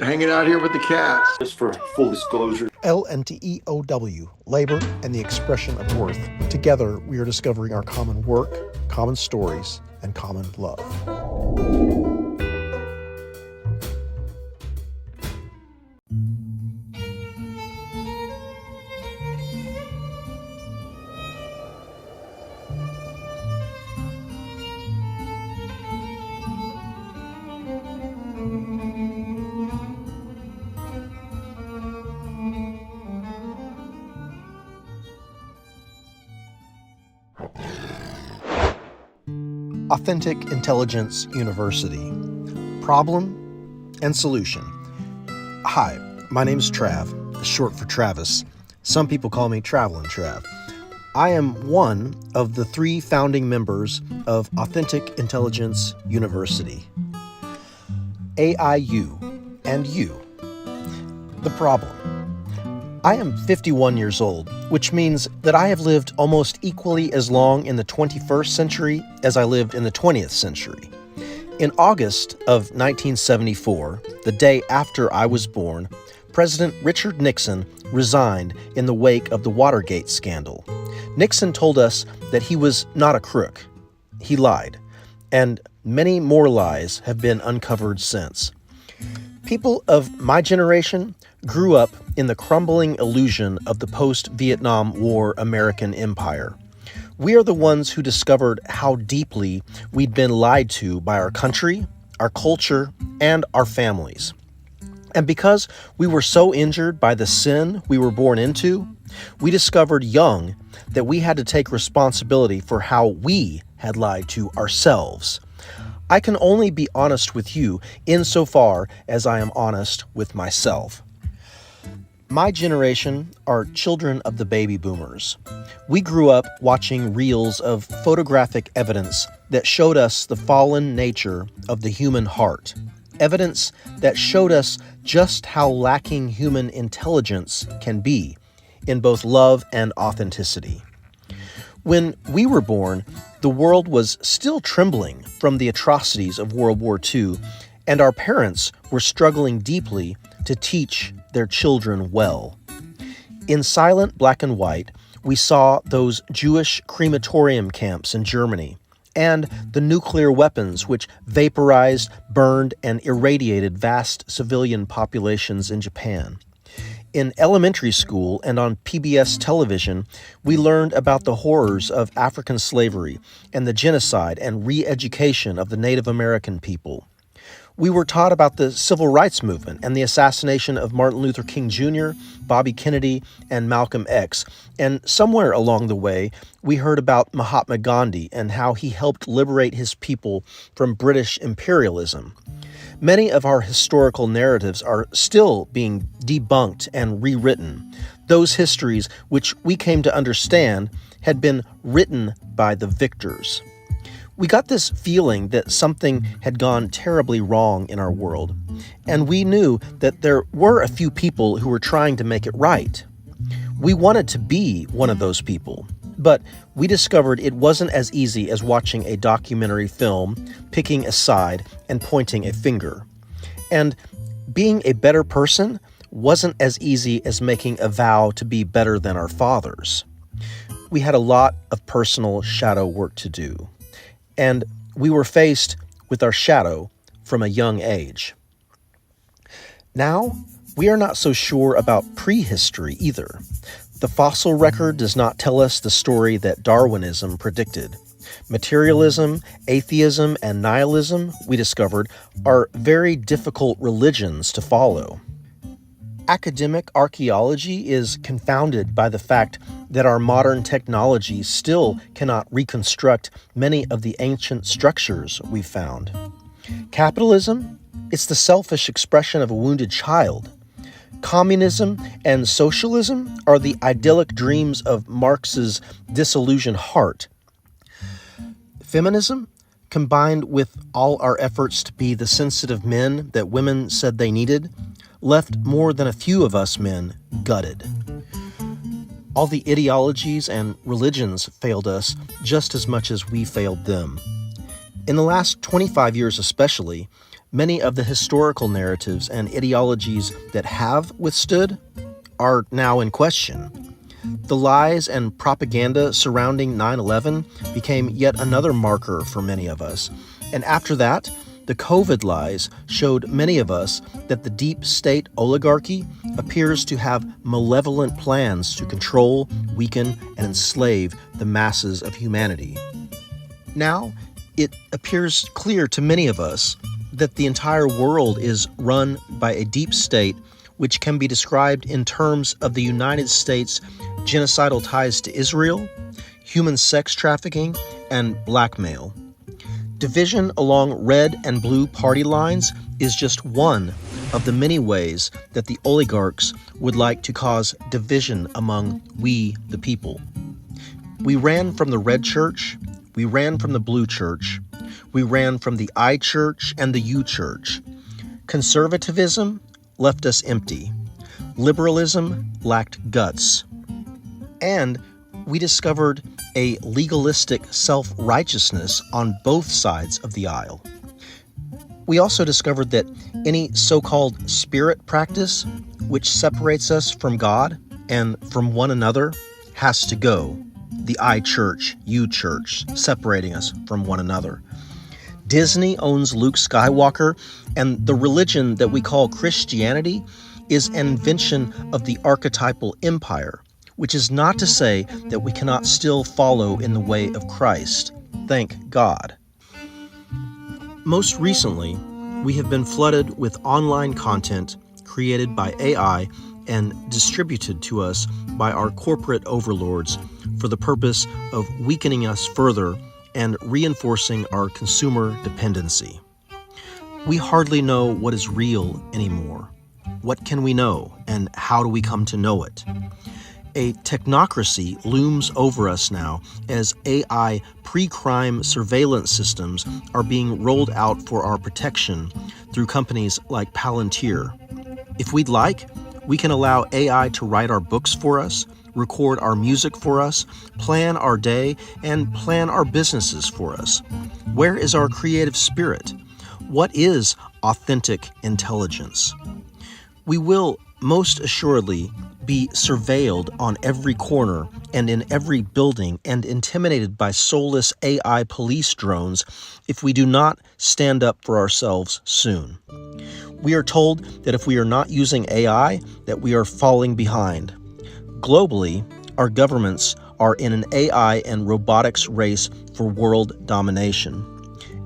Hanging out here with the cats. Just for full disclosure. LNTEOW, labor and the expression of worth. Together, we are discovering our common work, common stories, and common love. Authentic Intelligence University. Problem and solution. Hi, my name is Trav, short for Travis. Some people call me Travelin' Trav. I am one of the 3 founding members of Authentic Intelligence University. AIU and You. The problem. I am 51 years old, which means that I have lived almost equally as long in the 21st century as I lived in the 20th century. In August of 1974, the day after I was born, President Richard Nixon resigned in the wake of the Watergate scandal. Nixon told us that he was not a crook. He lied, and many more lies have been uncovered since. People of my generation grew up in the crumbling illusion of the post-Vietnam War American empire. We are the ones who discovered how deeply we'd been lied to by our country, our culture, and our families. And because we were so injured by the sin we were born into, we discovered young that we had to take responsibility for how we had lied to ourselves. I can only be honest with you insofar as I am honest with myself. My generation are children of the baby boomers. We grew up watching reels of photographic evidence that showed us the fallen nature of the human heart. Evidence that showed us just how lacking human intelligence can be in both love and authenticity. When we were born, the world was still trembling from the atrocities of World War II, and our parents were struggling deeply to teach their children well. In silent black and white, we saw those Jewish crematorium camps in Germany and the nuclear weapons which vaporized, burned, and irradiated vast civilian populations in Japan. In elementary school and on PBS television, we learned about the horrors of African slavery and the genocide and re-education of the Native American people. We were taught about the Civil Rights Movement and the assassination of Martin Luther King Jr., Bobby Kennedy, and Malcolm X. And somewhere along the way, we heard about Mahatma Gandhi and how he helped liberate his people from British imperialism. Many of our historical narratives are still being debunked and rewritten. Those histories which we came to understand had been written by the victors. We got this feeling that something had gone terribly wrong in our world, and we knew that there were a few people who were trying to make it right. We wanted to be one of those people, but we discovered it wasn't as easy as watching a documentary film, picking a side, and pointing a finger. And being a better person wasn't as easy as making a vow to be better than our fathers. We had a lot of personal shadow work to do. And we were faced with our shadow from a young age. Now, we are not so sure about prehistory either. The fossil record does not tell us the story that Darwinism predicted. Materialism, atheism, and nihilism, we discovered, are very difficult religions to follow. Academic archaeology is confounded by the fact that our modern technology still cannot reconstruct many of the ancient structures we found. Capitalism, it's the selfish expression of a wounded child. Communism and socialism are the idyllic dreams of Marx's disillusioned heart. Feminism, combined with all our efforts to be the sensitive men that women said they needed, left more than a few of us men gutted. All the ideologies and religions failed us just as much as we failed them. In the last 25 years especially, Many of the historical narratives and ideologies that have withstood are now in question. The lies and propaganda surrounding 9/11 became yet another marker for many of us. And after that, the COVID lies showed many of us that the deep state oligarchy appears to have malevolent plans to control, weaken, and enslave the masses of humanity. Now, it appears clear to many of us that the entire world is run by a deep state which can be described in terms of the United States' genocidal ties to Israel, human sex trafficking, and blackmail. Division along red and blue party lines is just one of the many ways that the oligarchs would like to cause division among we, the people. We ran from the red church, we ran from the blue church, we ran from the I church and the U church. Conservatism left us empty. Liberalism lacked guts. And we discovered a legalistic self-righteousness on both sides of the aisle. We also discovered that any so-called spirit practice, which separates us from God and from one another, has to go. The I church, you church, separating us from one another. Disney owns Luke Skywalker, and the religion that we call Christianity is an invention of the archetypal empire, which is not to say that we cannot still follow in the way of Christ. Thank God. Most recently, we have been flooded with online content created by AI and distributed to us by our corporate overlords for the purpose of weakening us further and reinforcing our consumer dependency. We hardly know what is real anymore. What can we know, and how do we come to know it? A technocracy looms over us now as AI pre-crime surveillance systems are being rolled out for our protection through companies like Palantir. If we'd like, we can allow AI to write our books for us, record our music for us, plan our day, and plan our businesses for us. Where is our creative spirit? What is authentic intelligence? We will most assuredly be surveilled on every corner and in every building and intimidated by soulless AI police drones if we do not stand up for ourselves soon. We are told that if we are not using AI, that we are falling behind. Globally, our governments are in an AI and robotics race for world domination.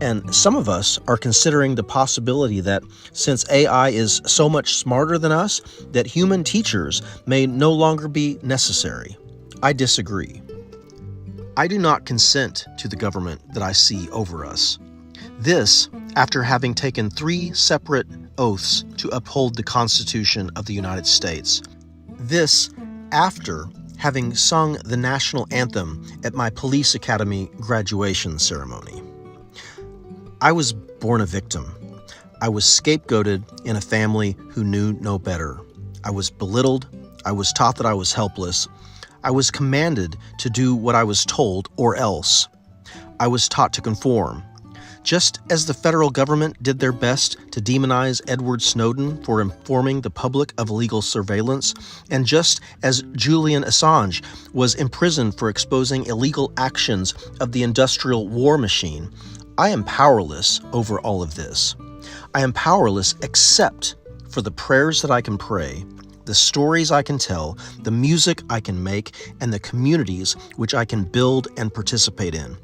And some of us are considering the possibility that since AI is so much smarter than us, that human teachers may no longer be necessary. I disagree. I do not consent to the government that I see over us. This, after having taken 3 separate oaths to uphold the Constitution of the United States. This, after having sung the national anthem at my police academy graduation ceremony. I was born a victim. I was scapegoated in a family who knew no better. I was belittled. I was taught that I was helpless. I was commanded to do what I was told or else. I was taught to conform. Just as the federal government did their best to demonize Edward Snowden for informing the public of illegal surveillance, and just as Julian Assange was imprisoned for exposing illegal actions of the industrial war machine, I am powerless over all of this. I am powerless except for the prayers that I can pray, the stories I can tell, the music I can make, and the communities which I can build and participate in.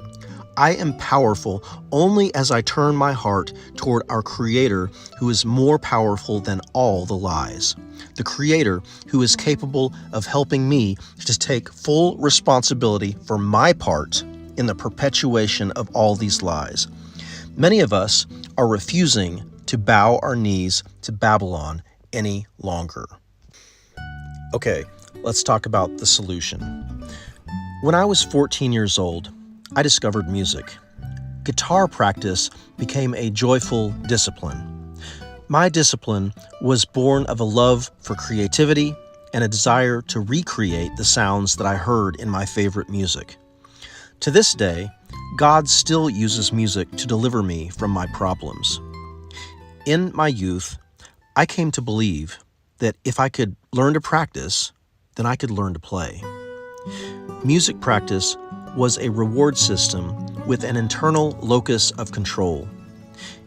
I am powerful only as I turn my heart toward our Creator, who is more powerful than all the lies. The Creator who is capable of helping me to take full responsibility for my part in the perpetuation of all these lies. Many of us are refusing to bow our knees to Babylon any longer. Okay, let's talk about the solution. When I was 14 years old, I discovered music. Guitar practice became a joyful discipline. My discipline was born of a love for creativity and a desire to recreate the sounds that I heard in my favorite music. To this day, God still uses music to deliver me from my problems. In my youth, I came to believe that if I could learn to practice, then I could learn to play. Music practice was a reward system with an internal locus of control.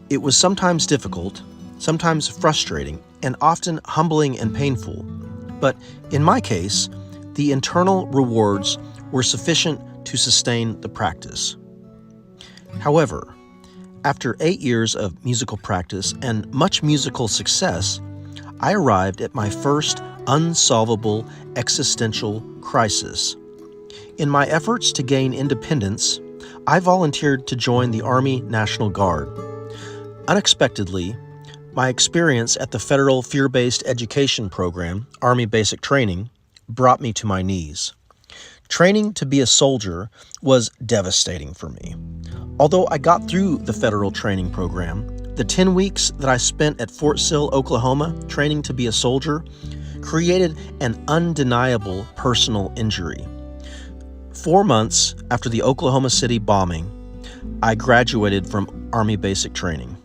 It was sometimes difficult, sometimes frustrating, and often humbling and painful. But in my case, the internal rewards were sufficient to sustain the practice. However, after 8 years of musical practice and much musical success, I arrived at my first unsolvable existential crisis. In my efforts to gain independence, I volunteered to join the Army National Guard. Unexpectedly, my experience at the Federal Fear-Based Education Program, Army Basic Training, brought me to my knees. Training to be a soldier was devastating for me. Although I got through the federal training program, the 10 weeks that I spent at Fort Sill, Oklahoma, training to be a soldier, created an undeniable personal injury. 4 months after the Oklahoma City bombing, I graduated from Army Basic Training.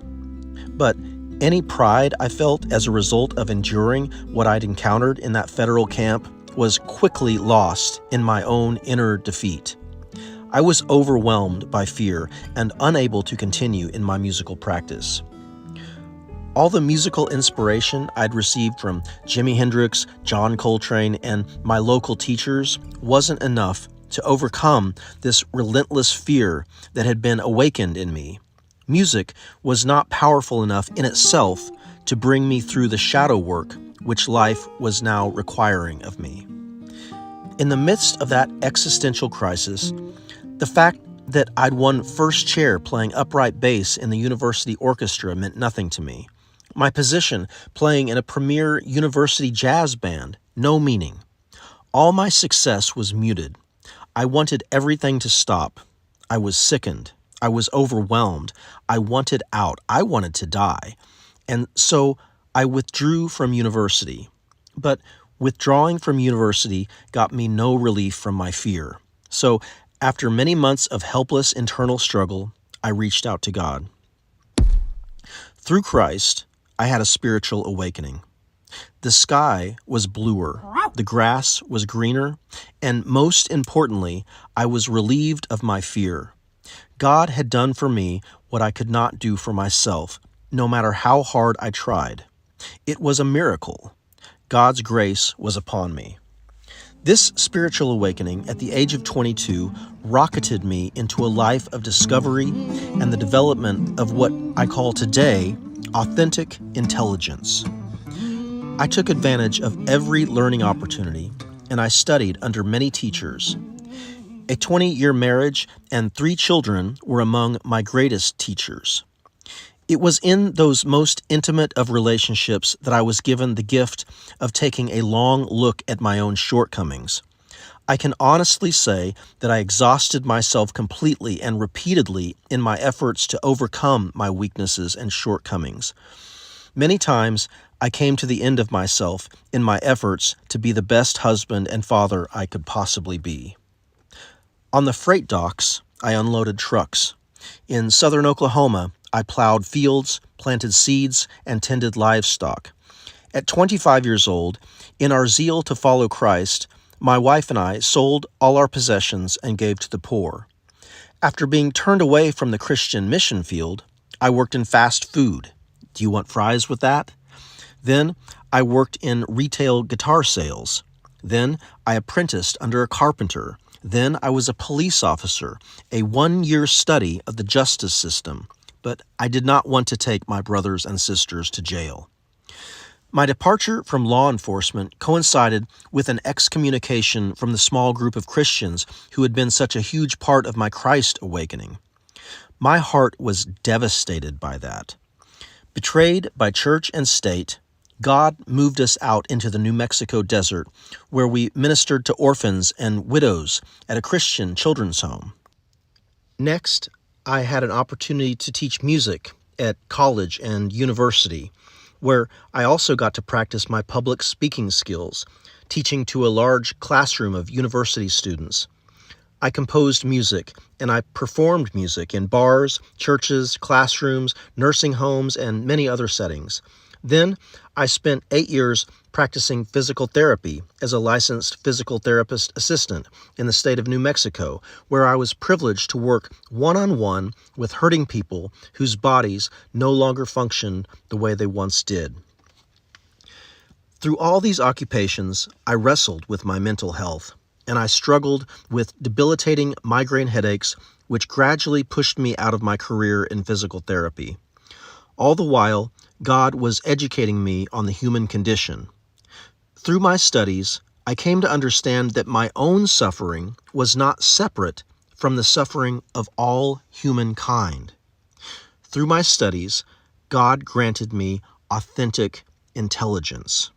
But any pride I felt as a result of enduring what I'd encountered in that federal camp was quickly lost in my own inner defeat. I was overwhelmed by fear and unable to continue in my musical practice. All the musical inspiration I'd received from Jimi Hendrix, John Coltrane, and my local teachers wasn't enough to overcome this relentless fear that had been awakened in me. Music was not powerful enough in itself to bring me through the shadow work which life was now requiring of me. In the midst of that existential crisis, the fact that I'd won first chair playing upright bass in the university orchestra meant nothing to me. My position playing in a premier university jazz band, no meaning. All my success was muted. I wanted everything to stop. I was sickened. I was overwhelmed. I wanted out. I wanted to die. And so I withdrew from university. But withdrawing from university got me no relief from my fear. So after many months of helpless internal struggle, I reached out to God. Through Christ, I had a spiritual awakening. The sky was bluer, the grass was greener, and most importantly, I was relieved of my fear. God had done for me what I could not do for myself, no matter how hard I tried. It was a miracle. God's grace was upon me. This spiritual awakening at the age of 22 rocketed me into a life of discovery and the development of what I call today authentic intelligence. I took advantage of every learning opportunity, and I studied under many teachers. A 20-year marriage and 3 children were among my greatest teachers. It was in those most intimate of relationships that I was given the gift of taking a long look at my own shortcomings. I can honestly say that I exhausted myself completely and repeatedly in my efforts to overcome my weaknesses and shortcomings. Many times, I came to the end of myself in my efforts to be the best husband and father I could possibly be. On the freight docks, I unloaded trucks. In southern Oklahoma, I plowed fields, planted seeds, and tended livestock. At 25 years old, in our zeal to follow Christ, my wife and I sold all our possessions and gave to the poor. After being turned away from the Christian mission field, I worked in fast food. Do you want fries with that? Then I worked in retail guitar sales. Then I apprenticed under a carpenter. Then I was a police officer, a 1-year study of the justice system, but I did not want to take my brothers and sisters to jail. My departure from law enforcement coincided with an excommunication from the small group of Christians who had been such a huge part of my Christ awakening. My heart was devastated by that. Betrayed by church and state, God moved us out into the New Mexico desert, where we ministered to orphans and widows at a Christian children's home. Next, I had an opportunity to teach music at college and university, where I also got to practice my public speaking skills, teaching to a large classroom of university students. I composed music, and I performed music in bars, churches, classrooms, nursing homes, and many other settings. Then, I spent 8 years practicing physical therapy as a licensed physical therapist assistant in the state of New Mexico, where I was privileged to work one-on-one with hurting people whose bodies no longer functioned the way they once did. Through all these occupations, I wrestled with my mental health, and I struggled with debilitating migraine headaches, which gradually pushed me out of my career in physical therapy. All the while, God was educating me on the human condition. Through my studies, I came to understand that my own suffering was not separate from the suffering of all humankind. Through my studies, God granted me authentic intelligence.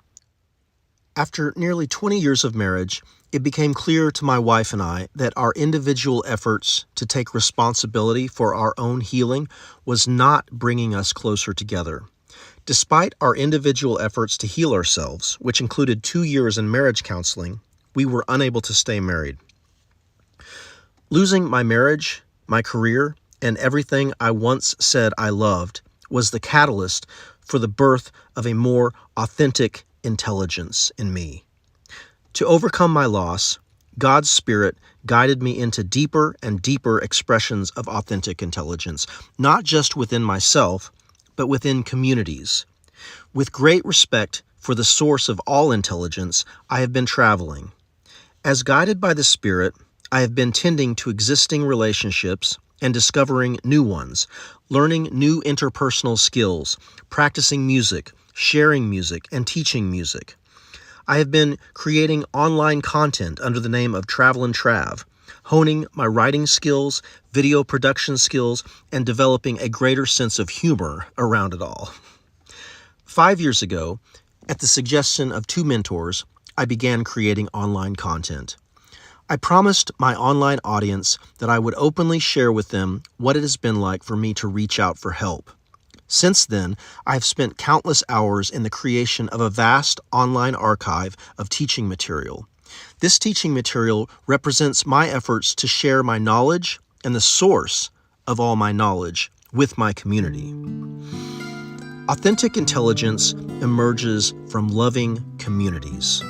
After nearly 20 years of marriage, it became clear to my wife and I that our individual efforts to take responsibility for our own healing was not bringing us closer together. Despite our individual efforts to heal ourselves, which included 2 years in marriage counseling, we were unable to stay married. Losing my marriage, my career, and everything I once said I loved was the catalyst for the birth of a more authentic intelligence in me. To overcome my loss, God's Spirit guided me into deeper and deeper expressions of authentic intelligence, not just within myself, but within communities. With great respect for the source of all intelligence, I have been traveling. As guided by the Spirit, I have been tending to existing relationships and discovering new ones, learning new interpersonal skills, practicing music, sharing music, and teaching music. I have been creating online content under the name of Travel and Trav, honing my writing skills, video production skills, and developing a greater sense of humor around it all. 5 years ago, at the suggestion of 2 mentors, I began creating online content. I promised my online audience that I would openly share with them what it has been like for me to reach out for help. Since then, I have spent countless hours in the creation of a vast online archive of teaching material. This teaching material represents my efforts to share my knowledge and the source of all my knowledge with my community. Authentic intelligence emerges from loving communities.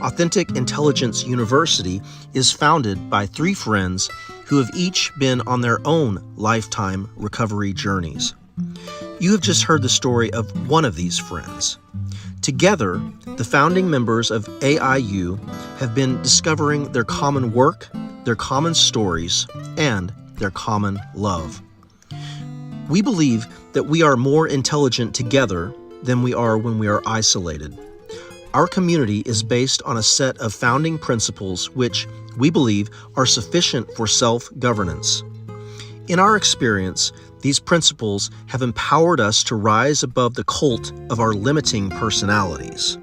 Authentic Intelligence University is founded by 3 friends who have each been on their own lifetime recovery journeys. You have just heard the story of one of these friends. Together, the founding members of AIU have been discovering their common work, their common stories, and their common love. We believe that we are more intelligent together than we are when we are isolated. Our community is based on a set of founding principles which, we believe, are sufficient for self-governance. In our experience, these principles have empowered us to rise above the cult of our limiting personalities.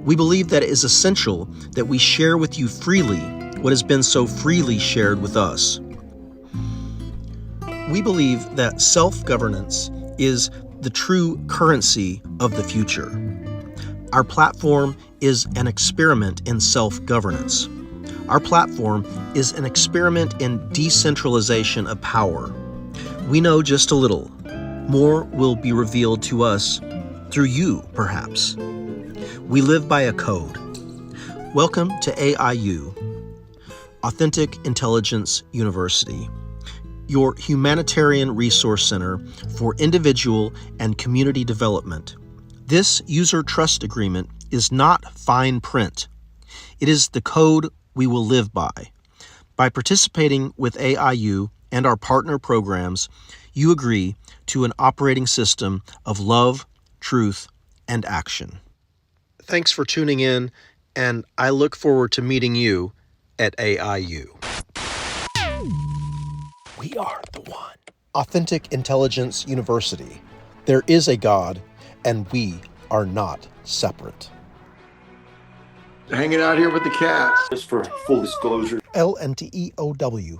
We believe that it is essential that we share with you freely what has been so freely shared with us. We believe that self-governance is the true currency of the future. Our platform is an experiment in self-governance. Our platform is an experiment in decentralization of power. We know just a little. More will be revealed to us through you, perhaps. We live by a code. Welcome to AIU, Authentic Intelligence University, your humanitarian resource center for individual and community development. This user trust agreement is not fine print. It is the code we will live by. By participating with AIU and our partner programs, you agree to an operating system of love, truth, and action. Thanks for tuning in, and I look forward to meeting you at AIU. We are the one. Authentic Intelligence University. There is a God, and we are not separate. Hanging out here with the cats. Just for full disclosure. LNTEOW.